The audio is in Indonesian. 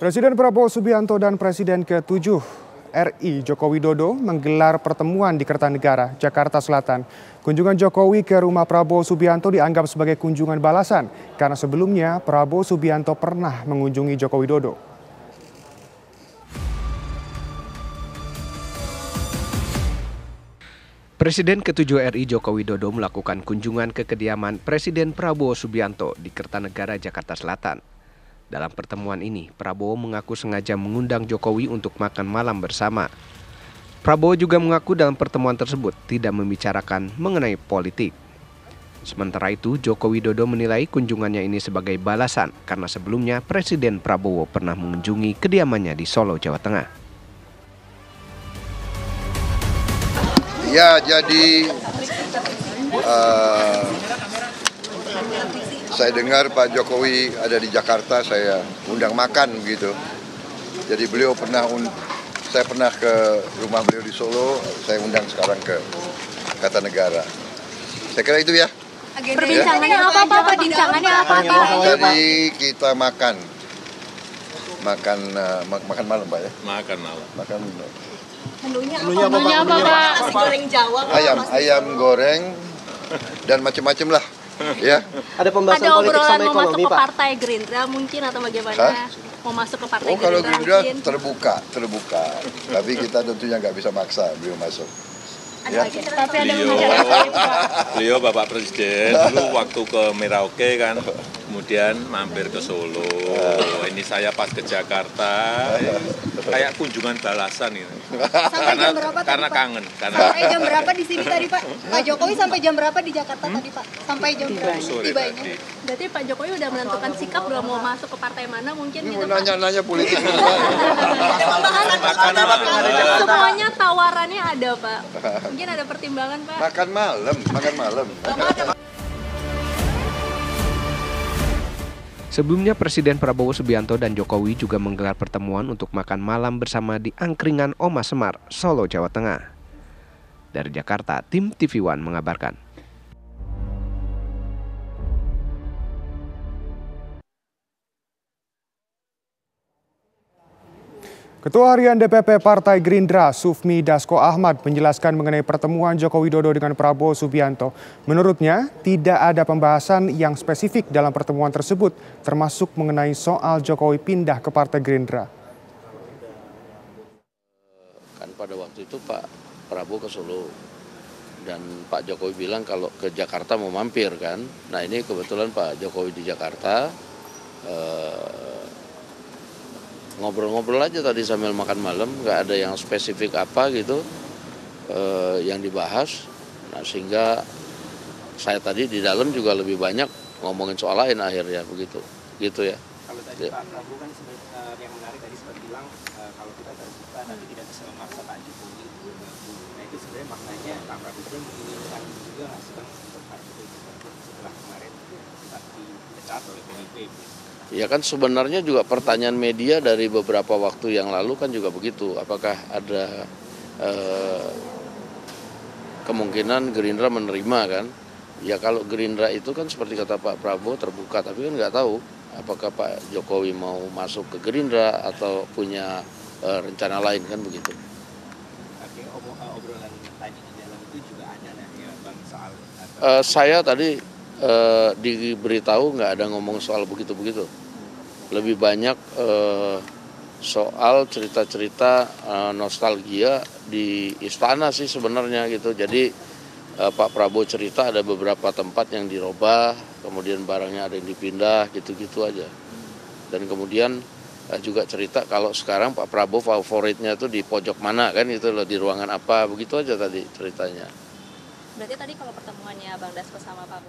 Presiden Prabowo Subianto dan Presiden ke-7 RI Joko Widodo menggelar pertemuan di Kertanegara, Jakarta Selatan. Kunjungan Jokowi ke rumah Prabowo Subianto dianggap sebagai kunjungan balasan karena sebelumnya Prabowo Subianto pernah mengunjungi Joko Widodo. Presiden ke-7 RI Joko Widodo melakukan kunjungan ke kediaman Presiden Prabowo Subianto di Kertanegara, Jakarta Selatan. Dalam pertemuan ini, Prabowo mengaku sengaja mengundang Jokowi untuk makan malam bersama. Prabowo juga mengaku dalam pertemuan tersebut tidak membicarakan mengenai politik. Sementara itu, Joko Widodo menilai kunjungannya ini sebagai balasan karena sebelumnya Presiden Prabowo pernah mengunjungi kediamannya di Solo, Jawa Tengah. Ya, jadi saya dengar Pak Jokowi ada di Jakarta, saya undang makan begitu. Jadi beliau saya pernah ke rumah beliau di Solo, saya undang sekarang ke Kertanegara. Saya kira itu ya. Perbincangannya apa Pak? Perbincangannya apa Pak? Jadi kita makan malam Pak ya. Makan malam. Menunya apa Pak? Nasi goreng Jawa. Ayam goreng dan macam-macam lah. Ya. Ada pembahasan politik sama ekonomi, Pak. Mau masuk ke Partai Gerindra mungkin atau bagaimana? Mau masuk ke Partai Gerindra? Kalau Gerindra terbuka. Tapi kita tentunya nggak bisa maksa beliau masuk. Ya. Beliau Bapak Presiden dulu waktu ke Merauke kan, kemudian mampir ke Solo. Ini saya pas ke Jakarta, kayak kunjungan balasan ini. Karena kangen. Sampai jam berapa di sini tadi Pak? Pak Jokowi sampai jam berapa di Jakarta tadi Pak? Sampai jam berapa tibanya? Berarti Pak Jokowi udah menentukan sikap belum mau masuk ke partai mana mungkin gitu Pak? Nanya politik. Semuanya tawarannya ada Pak. Mungkin ada pertimbangan Pak. Makan malam. Sebelumnya Presiden Prabowo Subianto dan Jokowi juga menggelar pertemuan untuk makan malam bersama di Angkringan Oma Semar, Solo, Jawa Tengah. Dari Jakarta, tim TV One mengabarkan. Ketua Harian DPP Partai Gerindra, Sufmi Dasko Ahmad, menjelaskan mengenai pertemuan Joko Widodo dengan Prabowo Subianto. Menurutnya, tidak ada pembahasan yang spesifik dalam pertemuan tersebut, termasuk mengenai soal Jokowi pindah ke Partai Gerindra. Kan pada waktu itu Pak Prabowo ke Solo, dan Pak Jokowi bilang kalau ke Jakarta mau mampir kan. Nah ini kebetulan Pak Jokowi di Jakarta, ngobrol-ngobrol aja tadi sambil makan malam, nggak ada yang spesifik apa gitu yang dibahas. Nah sehingga saya tadi di dalam juga lebih banyak ngomongin soal lain akhirnya begitu, gitu ya. Kalau tadi Pak Prabowo kan yang menarik tadi sempat bilang kalau kita terbuka tapi tidak bisa memaksa Pak Jokowi untuk bergabung. Nah itu sebenarnya maknanya Pak Prabowo kan menginginkan juga nggak sih untuk Pak Jokowi setelah kemarin dipecat oleh PDIP. Ya kan sebenarnya juga pertanyaan media dari beberapa waktu yang lalu kan juga begitu. Apakah ada kemungkinan Gerindra menerima kan? Ya kalau Gerindra itu kan seperti kata Pak Prabowo terbuka, tapi kan nggak tahu apakah Pak Jokowi mau masuk ke Gerindra atau punya rencana lain kan begitu. Oke, obrolan tadi di dalam itu juga ada ya Bang soal. Saya tadi diberitahu nggak ada ngomong soal begitu-begitu. Lebih banyak soal cerita-cerita nostalgia di istana sih sebenarnya gitu. Jadi Pak Prabowo cerita ada beberapa tempat yang dirubah, kemudian barangnya ada yang dipindah, gitu-gitu aja. Dan kemudian juga cerita kalau sekarang Pak Prabowo favoritnya tuh di pojok mana kan gitu loh, di ruangan apa, begitu aja tadi ceritanya. Berarti tadi kalau pertemuannya Bang Dasko sama Pak